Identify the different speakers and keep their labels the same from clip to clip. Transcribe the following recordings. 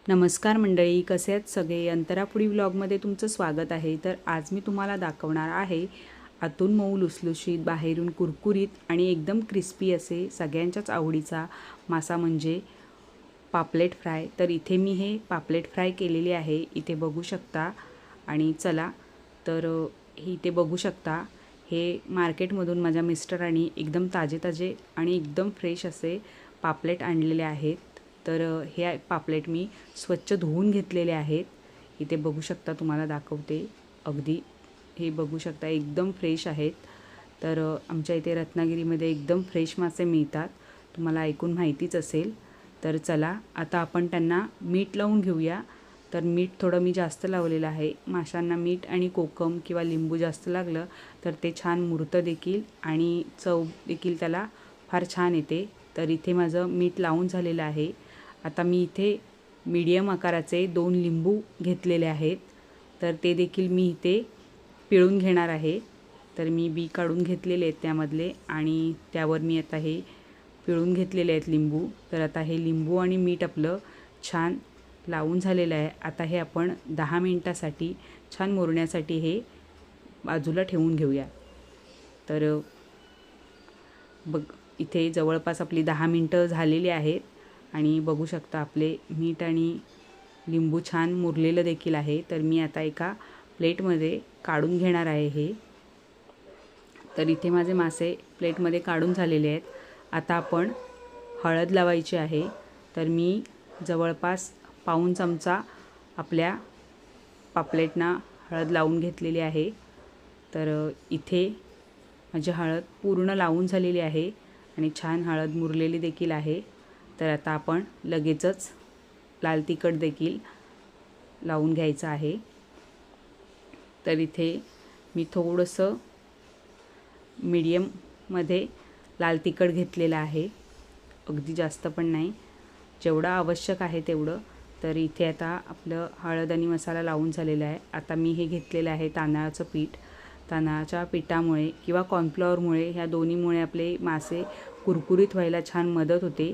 Speaker 1: नमस्कार मंडळी, कसे आहेत सगळे? अंतरापुडी व्लॉगमध्ये तुमचं स्वागत आहे। तर आज मी तुम्हाला दाखवणार आहे आतून मऊ लुसलुशीत, बाहेरून कुरकुरीत आणि एकदम क्रिस्पी असे सगळ्यांच्याच आवडीचा मासा म्हणजे पापलेट फ्राय। तर इथे मी हे पापलेट फ्राय केलेले आहे, इथे बघू शकता। आणि चला तर इथे बघू शकता, हे मार्केटमधून माझ्या मिस्टरांनी एकदम ताजे आणि एकदम फ्रेश असे पापलेट आणलेले आहेत। तर हे पापलेट मी स्वच्छ धुवून घेतलेले आहेत। इथे बघू शकता, तुम्हाला दाखवते। अगदी हे बघू शकता, एकदम फ्रेश आहेत। तर आमच्या इथे रत्नागिरीमध्ये एकदम फ्रेश मासे मिळतात, तुम्हाला ऐकून माहितीच असेल। तर चला आता आपण त्यांना मीठ लावून घेऊया। तर मीठ थोडं मी जास्त लावलेलं आहे। माशांना मीठ आणि कोकम किंवा लिंबू जास्त लागलं तर ते छान मुरतं देखील आणि चव देखील त्याला फार छान येते। तर इथे माझं मीठ लावून झालेलं आहे। आता मी इथे मीडियम आकाराचे 2 लिंबू घेतलेले आहेत, तर ते देखील मी इथे पिळून घेणार आहे। तर मी बी काढून घेतलेले आहेत त्यामधले आणि त्यावर मी आता हे पिळून घेतलेले आहेत लिंबू। तर आता हे लिंबू आणि मीठ आपलं छान लावून झालेलं आहे। आता हे आपण 10 मिनिटासाठी छान मुरण्यासाठी हे बाजूला ठेवून घेऊया। तर बघ, इथे जवळपास आपली 10 मिनिटं झालेली आहेत आणि बघू शकता आपले मीठ आणि लिंबू छान मुरलेलं देखील आहे। तर मी आता एका प्लेटमध्ये काढून घेणार आहे हे। तर इथे माझे मासे प्लेटमध्ये काढून झालेले आहेत। आता आपण हळद लावायची आहे। तर मी जवळपास पाऊण चमचा आपल्या पापलेटना हळद लावून घेतलेली आहे। तर इथे माझी हळद पूर्ण लावून झालेली आहे आणि छान हळद मुरलेली देखील आहे। तर आता आपण लगेचच लाल तिखट देखील लावून घ्यायचं आहे। तर इथे मी थोडंसं मीडियममध्ये लाल तिखट घेतलेलं आहे, अगदी जास्त पण नाही, जेवढं आवश्यक आहे तेवढं। तर इथे आता आपलं हळद आणि मसाला लावून झालेला आहे। आता मी हे घेतलेलं आहे तांदळाचं पीठ। तांदळाच्या पिठामुळे किंवा कॉर्नफ्लॉवरमुळे, ह्या दोन्हीमुळे आपले मासे कुरकुरीत व्हायला छान मदत होते।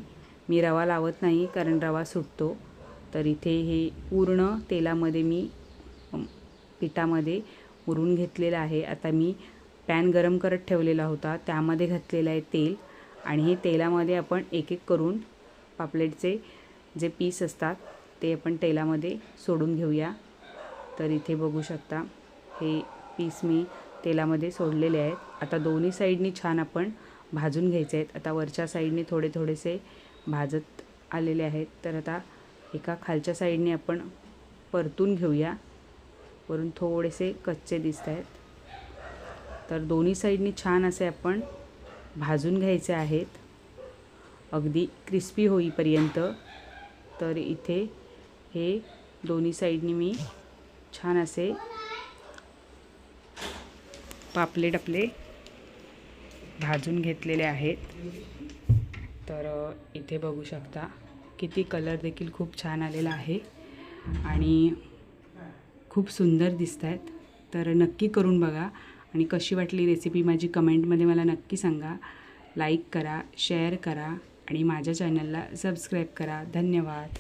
Speaker 1: मी रवा लावत नाही कारण रवा सुटतो। तर इथे हे पूर्ण तेलामध्ये मी पिठामध्ये मुरून घेतलेलं आहे। आता मी पॅन गरम करत ठेवलेला होता, त्यामध्ये घातलेलं आहे तेल आणि हे तेलामध्ये आपण एक एक करून पापलेटचे जे पीस असतात ते आपण तेलामध्ये सोडून घेऊया। तर इथे बघू शकता, हे पीस मी तेलामध्ये सोडलेले आहेत। आता दोन्ही साईडनी छान आपण भाजून घ्यायचे आहेत। आता वरच्या साईडने थोडेसे भाजत आलेले आहेत। तर आता एका खालच्या साईडने आपण परतून घेऊया, वरून थोडेसे कच्चे दिसत आहेत। तर दोन्ही साईडनी छान असे आपण भाजून घ्यायचे आहेत, अगदी क्रिस्पी होईपर्यंत। तर इथे हे दोन्ही साईडनी मी छान असे पापलेट आपले भाजून घेतलेले आहेत। तर इथे बघू शकता, किती कलर देखील खूप छान आलेला आहे आणि खूप सुंदर दिसत आहेत। तर नक्की करून बघा आणि कशी वाटली रेसिपी माझी कमेंटमध्ये मला नक्की सांगा। लाईक करा, शेअर करा आणि माझ्या चॅनलला सबस्क्राईब करा। धन्यवाद।